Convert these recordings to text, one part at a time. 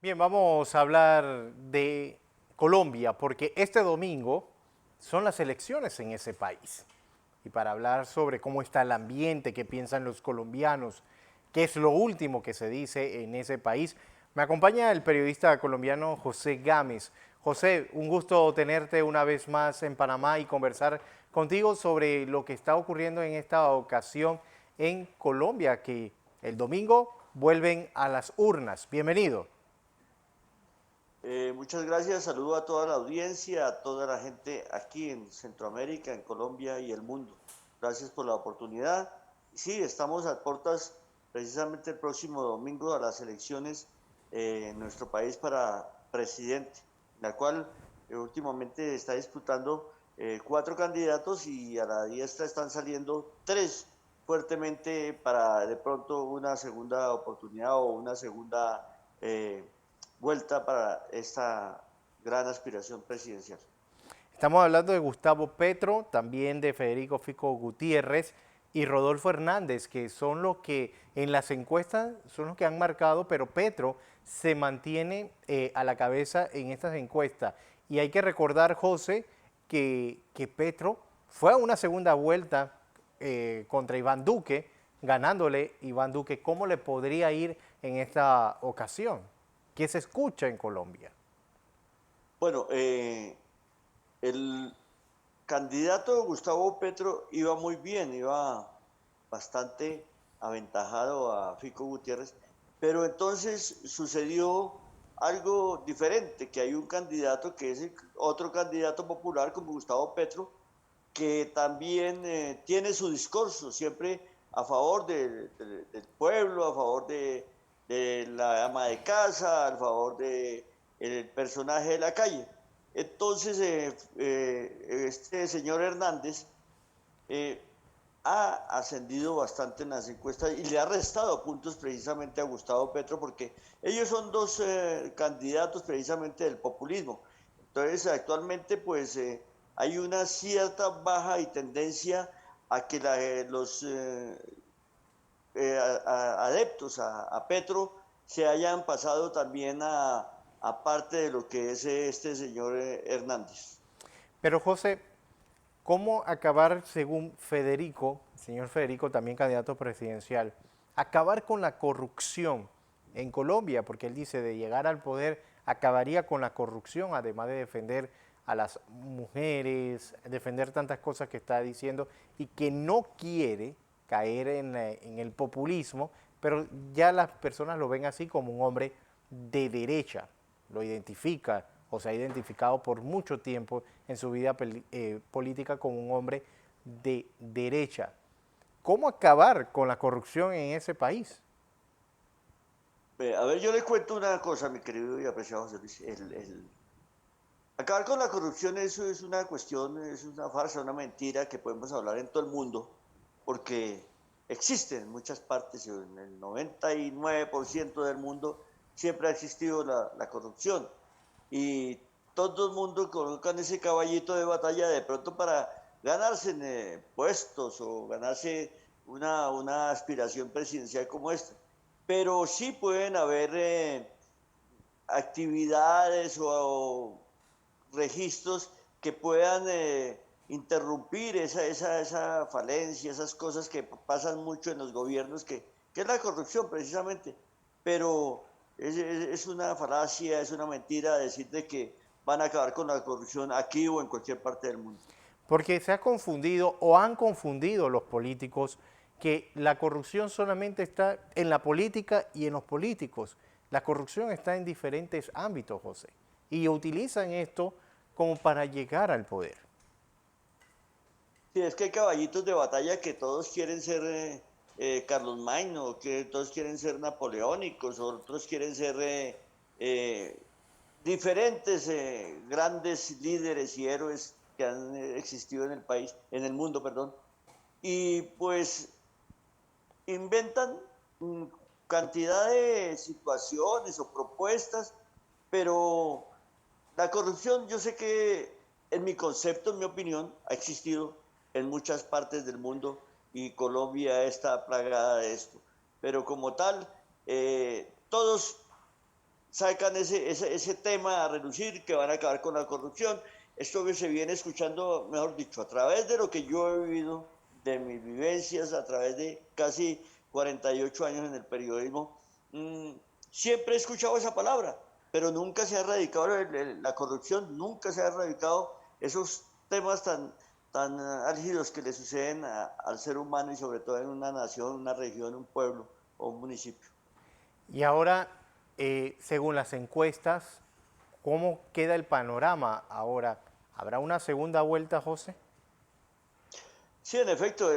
Bien, vamos a hablar de Colombia porque este domingo son las elecciones en ese país. Y para hablar sobre cómo está el ambiente, qué piensan los colombianos, qué es lo último que se dice en ese país, me acompaña el periodista colombiano José Gámez. José, un gusto tenerte una vez más en Panamá y conversar contigo sobre lo que está ocurriendo en esta ocasión en Colombia, que el domingo vuelven a las urnas. Bienvenido. Muchas gracias, saludo a toda la audiencia, a toda la gente aquí en Centroamérica, en Colombia y el mundo. Gracias por la oportunidad. Sí, estamos a puertas precisamente el próximo domingo a las elecciones en nuestro país para presidente, la cual últimamente está disputando cuatro candidatos y a la diestra están saliendo tres fuertemente para de pronto una segunda oportunidad o una segunda vuelta para esta gran aspiración presidencial. Estamos hablando de Gustavo Petro, también de Federico Fico Gutiérrez y Rodolfo Hernández, que son los que en las encuestas son los que han marcado, pero Petro se mantiene a la cabeza en estas encuestas. Y hay que recordar, José, que Petro fue a una segunda vuelta contra Iván Duque, ganándole Iván Duque. ¿Cómo le podría ir en esta ocasión? ¿Qué se escucha en Colombia? Bueno, el candidato Gustavo Petro iba muy bien, iba bastante aventajado a Fico Gutiérrez, pero entonces sucedió algo diferente, que hay un candidato que es otro candidato popular como Gustavo Petro, que también tiene su discurso siempre a favor del pueblo, a favor de la ama de casa, a favor del personaje de la calle. Entonces, este señor Hernández eh, ha ascendido bastante en las encuestas y le ha restado puntos precisamente a Gustavo Petro porque ellos son dos candidatos precisamente del populismo. Entonces, actualmente, pues hay una cierta baja y tendencia a que los adeptos a Petro se hayan pasado también a parte de lo que es este señor Hernández. Pero José, ¿cómo acabar, según Federico, el señor Federico, también candidato presidencial, acabar con la corrupción en Colombia? Porque él dice, de llegar al poder, acabaría con la corrupción, además de defender a las mujeres, defender tantas cosas que está diciendo, y que no quiere caer en el populismo, pero ya las personas lo ven así como un hombre de derecha, lo identifica o se ha identificado por mucho tiempo en su vida política como un hombre de derecha. ¿Cómo acabar con la corrupción en ese país? A ver, yo le cuento una cosa, mi querido y apreciado José Luis. Acabar con la corrupción, eso es una cuestión, es una farsa, una mentira que podemos hablar en todo el mundo, porque existe en muchas partes, en el 99% del mundo siempre ha existido la corrupción. Y todo el mundo colocan ese caballito de batalla de pronto para ganarse puestos o ganarse una aspiración presidencial como esta. Pero sí pueden haber actividades o registros que puedan interrumpir esa falencia, esas cosas que pasan mucho en los gobiernos, que es la corrupción precisamente. Pero es una falacia, es una mentira decir de que van a acabar con la corrupción aquí o en cualquier parte del mundo. Porque se ha confundido o han confundido los políticos que la corrupción solamente está en la política y en los políticos. La corrupción está en diferentes ámbitos, José. Y utilizan esto como para llegar al poder. Sí, es que hay caballitos de batalla que todos quieren ser Carlos Magno, que todos quieren ser napoleónicos, otros quieren ser diferentes grandes líderes y héroes que han existido en el país, en el mundo, perdón. Y pues inventan cantidad de situaciones o propuestas, pero la corrupción, yo sé que en mi concepto, en mi opinión, ha existido en muchas partes del mundo y Colombia está plagada de esto. Pero como tal, todos sacan ese tema a relucir, que van a acabar con la corrupción. Esto que se viene escuchando, mejor dicho, a través de lo que yo he vivido, de mis vivencias, a través de casi 48 años en el periodismo, mmm, siempre he escuchado esa palabra, pero nunca se ha erradicado la corrupción, nunca se ha erradicado esos temas tan álgidos que le suceden al ser humano y sobre todo en una nación, una región, un pueblo o un municipio. Y ahora, según las encuestas, ¿cómo queda el panorama ahora? ¿Habrá una segunda vuelta, José? Sí, en efecto,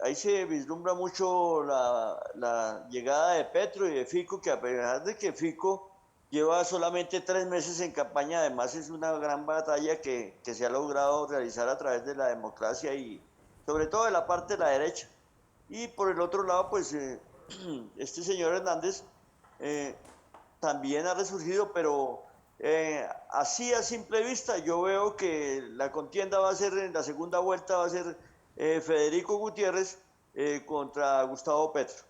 ahí se vislumbra mucho la llegada de Petro y de Fico, que a pesar de que Fico lleva solamente 3 meses en campaña, además es una gran batalla que se ha logrado realizar a través de la democracia y sobre todo de la parte de la derecha. Y por el otro lado, pues este señor Hernández eh, también ha resurgido, pero así a simple vista yo veo que la contienda va a ser, en la segunda vuelta va a ser Federico Gutiérrez contra Gustavo Petro.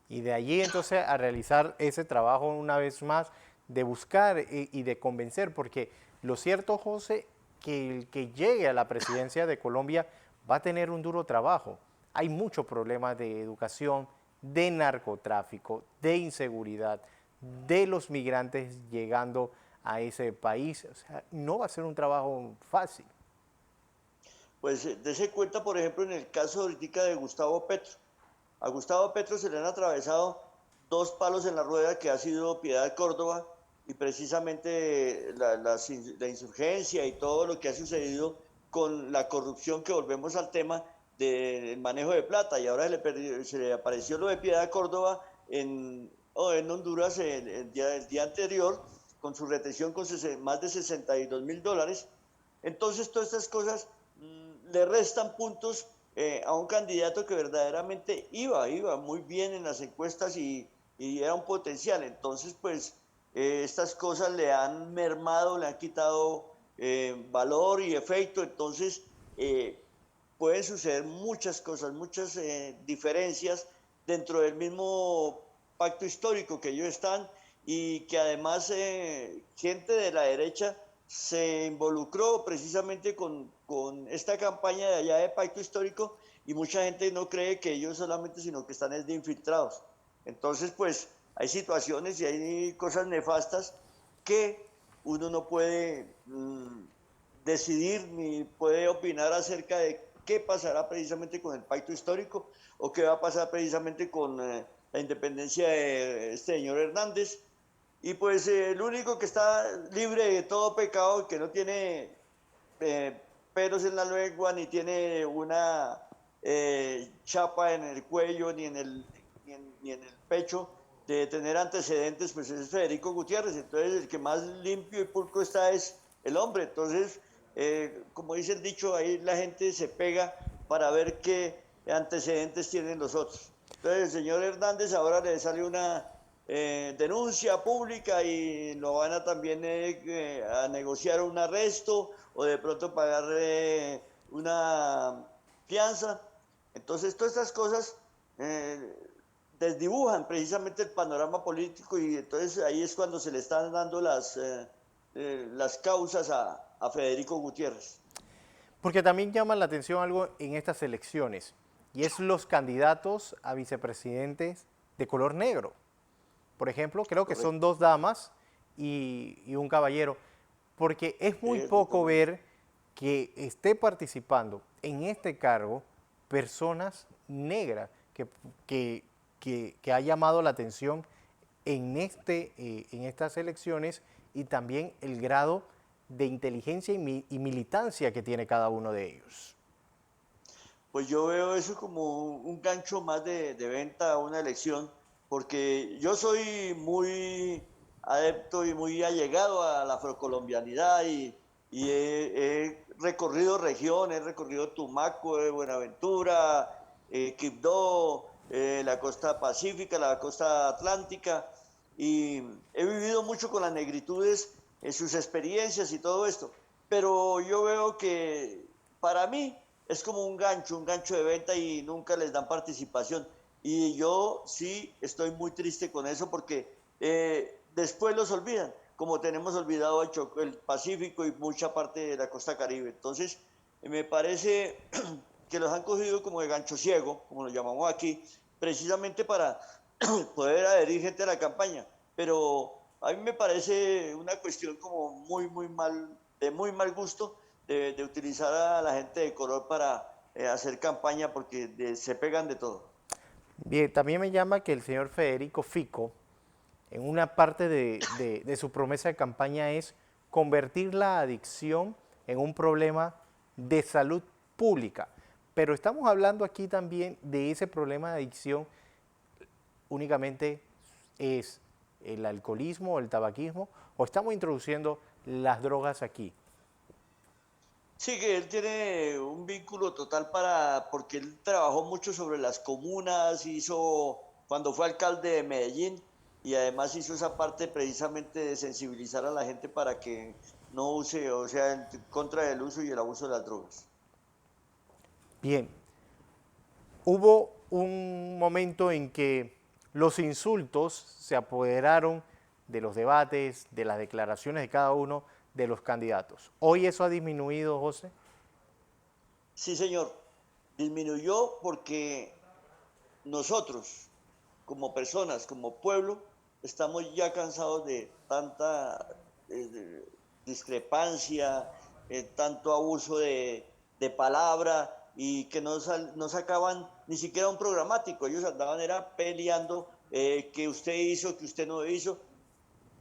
Y de allí entonces a realizar ese trabajo una vez más de buscar y de convencer, porque lo cierto, José, que el que llegue a la presidencia de Colombia va a tener un duro trabajo. Hay muchos problemas de educación, de narcotráfico, de inseguridad, de los migrantes llegando a ese país. O sea, no va a ser un trabajo fácil. Pues dése cuenta, por ejemplo, en el caso ahorita de Gustavo Petro. A Gustavo Petro se le han atravesado dos palos en la rueda que ha sido Piedad Córdoba y precisamente la insurgencia y todo lo que ha sucedido con la corrupción, que volvemos al tema del manejo de plata. Y ahora se le apareció lo de Piedad Córdoba en Honduras el día anterior con su retención con más de $62.000. Entonces todas estas cosas le restan puntos a un candidato que verdaderamente iba muy bien en las encuestas y era un potencial. Entonces, pues, estas cosas le han mermado, le han quitado valor y efecto. Entonces, pueden suceder muchas cosas, muchas diferencias dentro del mismo pacto histórico que ellos están y que además gente de la derecha se involucró precisamente con esta campaña de allá de pacto histórico y mucha gente no cree que ellos solamente, sino que están de infiltrados. Entonces, pues hay situaciones y hay cosas nefastas que uno no puede decidir ni puede opinar acerca de qué pasará precisamente con el pacto histórico o qué va a pasar precisamente con la independencia de este señor Hernández. Y pues el único que está libre de todo pecado, que no tiene eh, pelos en la lengua, ni tiene una chapa en el cuello, ni en el pecho, de tener antecedentes, pues es Federico Gutiérrez. Entonces el que más limpio y pulcro está es el hombre. Entonces, como dice el dicho, ahí la gente se pega para ver qué antecedentes tienen los otros. Entonces el señor Hernández ahora le sale una denuncia pública y lo van a también a negociar un arresto o de pronto pagar una fianza. Entonces todas estas cosas desdibujan precisamente el panorama político y entonces ahí es cuando se le están dando las causas a Federico Gutiérrez. Porque también llama la atención algo en estas elecciones, y es los candidatos a vicepresidentes de color negro. Por ejemplo, creo que son Correcto. dos damas y un caballero, porque es muy poco Correcto. ver que esté participando en este cargo personas negras que, que ha llamado la atención en estas elecciones y también el grado de inteligencia y militancia que tiene cada uno de ellos. Pues yo veo eso como un gancho más de venta a una elección, porque yo soy muy adepto y muy allegado a la afrocolombianidad y he recorrido regiones, he recorrido Tumaco, Buenaventura, Quibdó, la costa pacífica, la costa atlántica, y he vivido mucho con las negritudes, sus experiencias y todo esto, pero yo veo que para mí es como un gancho de venta y nunca les dan participación. Y yo sí estoy muy triste con eso porque después los olvidan, como tenemos olvidado el Pacífico y mucha parte de la costa Caribe. Entonces, me parece que los han cogido como de gancho ciego, como lo llamamos aquí, precisamente para poder adherir gente a la campaña. Pero a mí me parece una cuestión como muy mal, de muy mal gusto, de utilizar a la gente de color para hacer campaña, porque se pegan de todo. Bien, también me llama que el señor Federico Fico, en una parte de su promesa de campaña es convertir la adicción en un problema de salud pública. Pero estamos hablando aquí también de ese problema de adicción únicamente es el alcoholismo o el tabaquismo, o estamos introduciendo las drogas aquí. Sí, que él tiene un vínculo total porque él trabajó mucho sobre las comunas, cuando fue alcalde de Medellín, y además hizo esa parte precisamente de sensibilizar a la gente para que no use, o sea, en contra del uso y el abuso de las drogas. Bien, hubo un momento en que los insultos se apoderaron de los debates, de las declaraciones de cada uno de los candidatos. ¿Hoy eso ha disminuido, José? Sí, señor, disminuyó porque nosotros, como personas, como pueblo, estamos ya cansados de tanta discrepancia, tanto abuso de palabra y que no sacaban ni siquiera un programático. Ellos andaban era peleando que usted hizo, que usted no hizo.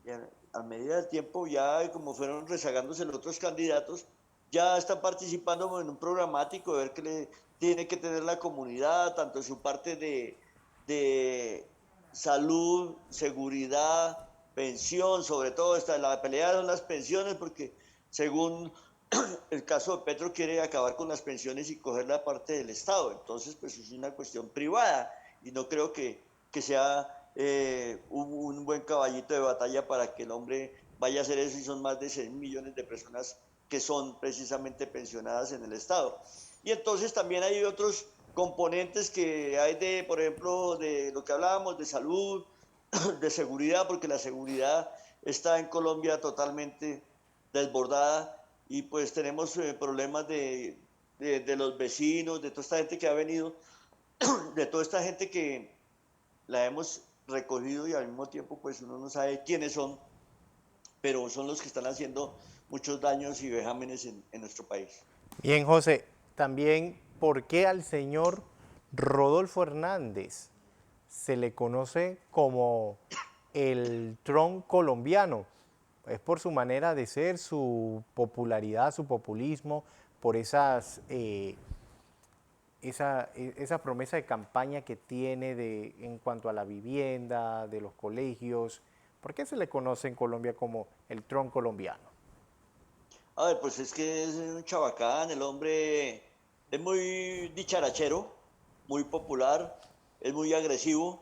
Y a medida del tiempo, ya como fueron rezagándose los otros candidatos, ya están participando en un programático, de ver qué le tiene que tener la comunidad, tanto en su parte de salud, seguridad, pensión, sobre todo la pelea son las pensiones, porque según el caso de Petro quiere acabar con las pensiones y coger la parte del Estado. Entonces, pues es una cuestión privada y no creo que sea un buen caballito de batalla para que el hombre vaya a hacer eso, y son más de 6 millones de personas que son precisamente pensionadas en el Estado. Y entonces también hay otros componentes que hay por ejemplo, de lo que hablábamos de salud, de seguridad, porque la seguridad está en Colombia totalmente desbordada y pues tenemos problemas de los vecinos, de toda esta gente que ha venido, de toda esta gente que la hemos recogido y al mismo tiempo pues uno no sabe quiénes son, pero son los que están haciendo muchos daños y vejámenes en nuestro país. Bien, José, también, ¿por qué al señor Rodolfo Hernández se le conoce como el Trump colombiano? Es por su manera de ser, su popularidad, su populismo, por esa promesa de campaña que tiene en cuanto a la vivienda, de los colegios. ¿Por qué se le conoce en Colombia como el Trump colombiano? A ver, pues es que es un chabacán, el hombre es muy dicharachero, muy popular, es muy agresivo,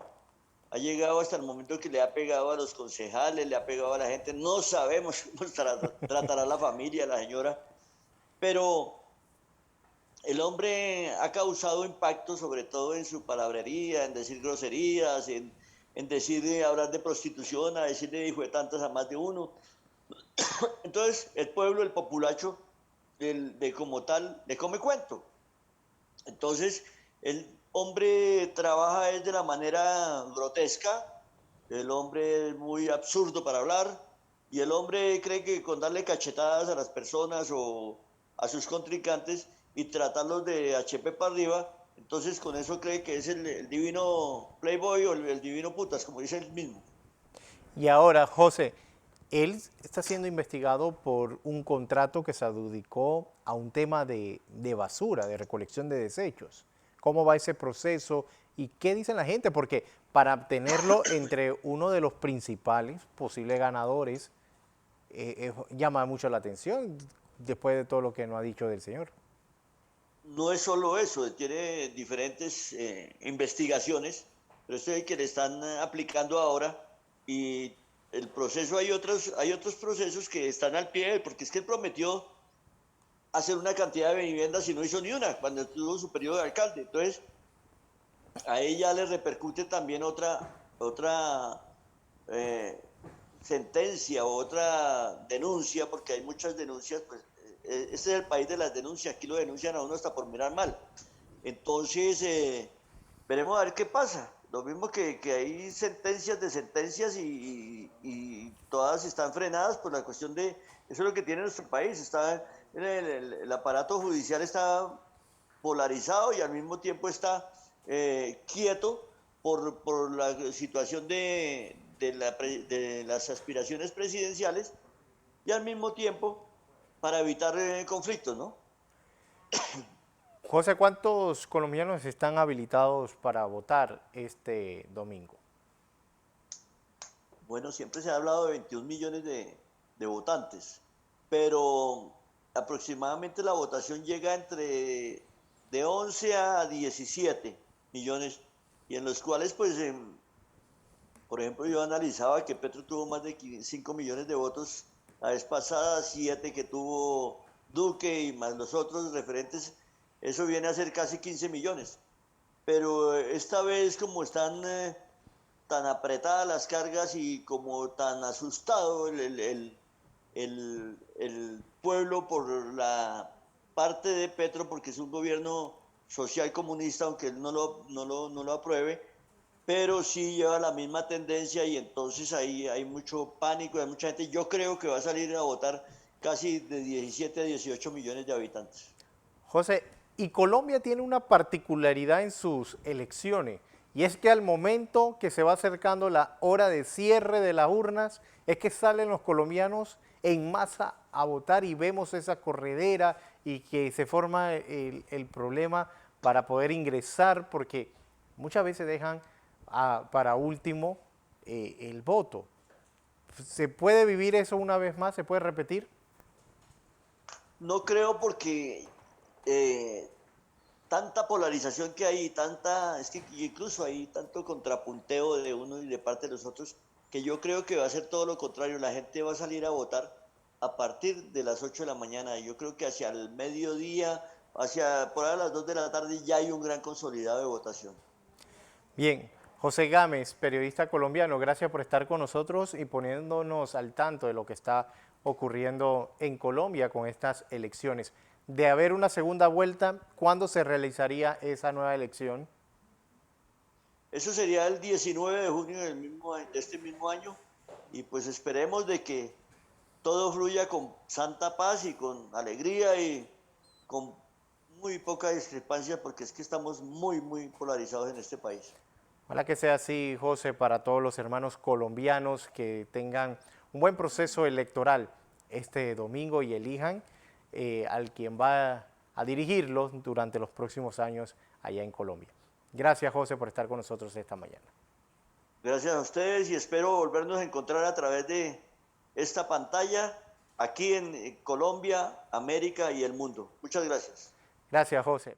ha llegado hasta el momento que le ha pegado a los concejales, le ha pegado a la gente, no sabemos cómo tratará la familia, la señora, pero el hombre ha causado impacto sobre todo en su palabrería, en decir groserías, en decir, hablar de prostitución, a decirle hijo de tantas a más de uno. Entonces, el pueblo, el populacho, de como tal, le come cuento. Entonces, el hombre trabaja de la manera grotesca, el hombre es muy absurdo para hablar, y el hombre cree que con darle cachetadas a las personas o a sus contrincantes y tratarlos de HP para arriba, entonces con eso cree que es el divino playboy o el divino putas, como dice él mismo. Y ahora, José, él está siendo investigado por un contrato que se adjudicó a un tema de basura, de recolección de desechos. ¿Cómo va ese proceso y qué dice la gente? Porque para tenerlo entre uno de los principales posibles ganadores, llama mucho la atención después de todo lo que nos ha dicho del señor. No es solo eso, tiene diferentes investigaciones, pero esto es el que le están aplicando ahora, y el proceso, hay otros procesos que están al pie de él, porque es que él prometió hacer una cantidad de viviendas y no hizo ni una cuando estuvo su periodo de alcalde. Entonces, a ella le repercute también otra eh, sentencia o otra denuncia, porque hay muchas denuncias, pues este es el país de las denuncias, aquí lo denuncian a uno hasta por mirar mal. Entonces, veremos a ver qué pasa. Lo mismo que hay sentencias de sentencias y todas están frenadas por la cuestión de, eso es lo que tiene nuestro país, está, el aparato judicial está polarizado y al mismo tiempo está quieto por la situación de las aspiraciones presidenciales y al mismo tiempo para evitar conflictos, ¿no? José, ¿cuántos colombianos están habilitados para votar este domingo? Bueno, siempre se ha hablado de 21 millones de votantes, pero aproximadamente la votación llega entre de 11 a 17 millones, y en los cuales, pues, por ejemplo, yo analizaba que Petro tuvo más de 5 millones de votos la vez pasada, 7 que tuvo Duque y más los otros referentes, eso viene a ser casi 15 millones. Pero esta vez, como están tan apretadas las cargas y como tan asustado el pueblo por la parte de Petro, porque es un gobierno social comunista, aunque él no lo apruebe, pero sí lleva la misma tendencia y entonces ahí hay mucho pánico, hay mucha gente. Yo creo que va a salir a votar casi de 17 a 18 millones de habitantes. José, y Colombia tiene una particularidad en sus elecciones, y es que al momento que se va acercando la hora de cierre de las urnas, es que salen los colombianos en masa a votar y vemos esa corredera y que se forma el problema para poder ingresar, porque muchas veces dejan para último el voto. ¿Se puede vivir eso una vez más? ¿Se puede repetir? No creo porque eh, tanta polarización que hay, es que incluso hay tanto contrapunteo de uno y de parte de los otros, que yo creo que va a ser todo lo contrario. La gente va a salir a votar a partir de las 8 de la mañana. Yo creo que hacia el mediodía, hacia por ahí a las 2 de la tarde ya hay un gran consolidado de votación. Bien, José Gámez, periodista colombiano, gracias por estar con nosotros y poniéndonos al tanto de lo que está ocurriendo en Colombia con estas elecciones. De haber una segunda vuelta, ¿cuándo se realizaría esa nueva elección? Eso sería el 19 de junio de este mismo año y pues esperemos de que todo fluya con santa paz y con alegría y con muy poca discrepancia porque es que estamos muy polarizados en este país. Ojalá que sea así, José, para todos los hermanos colombianos que tengan un buen proceso electoral este domingo y elijan al quien va a dirigirlos durante los próximos años allá en Colombia. Gracias, José, por estar con nosotros esta mañana. Gracias a ustedes y espero volvernos a encontrar a través de esta pantalla aquí en Colombia, América y el mundo. Muchas gracias. Gracias, José.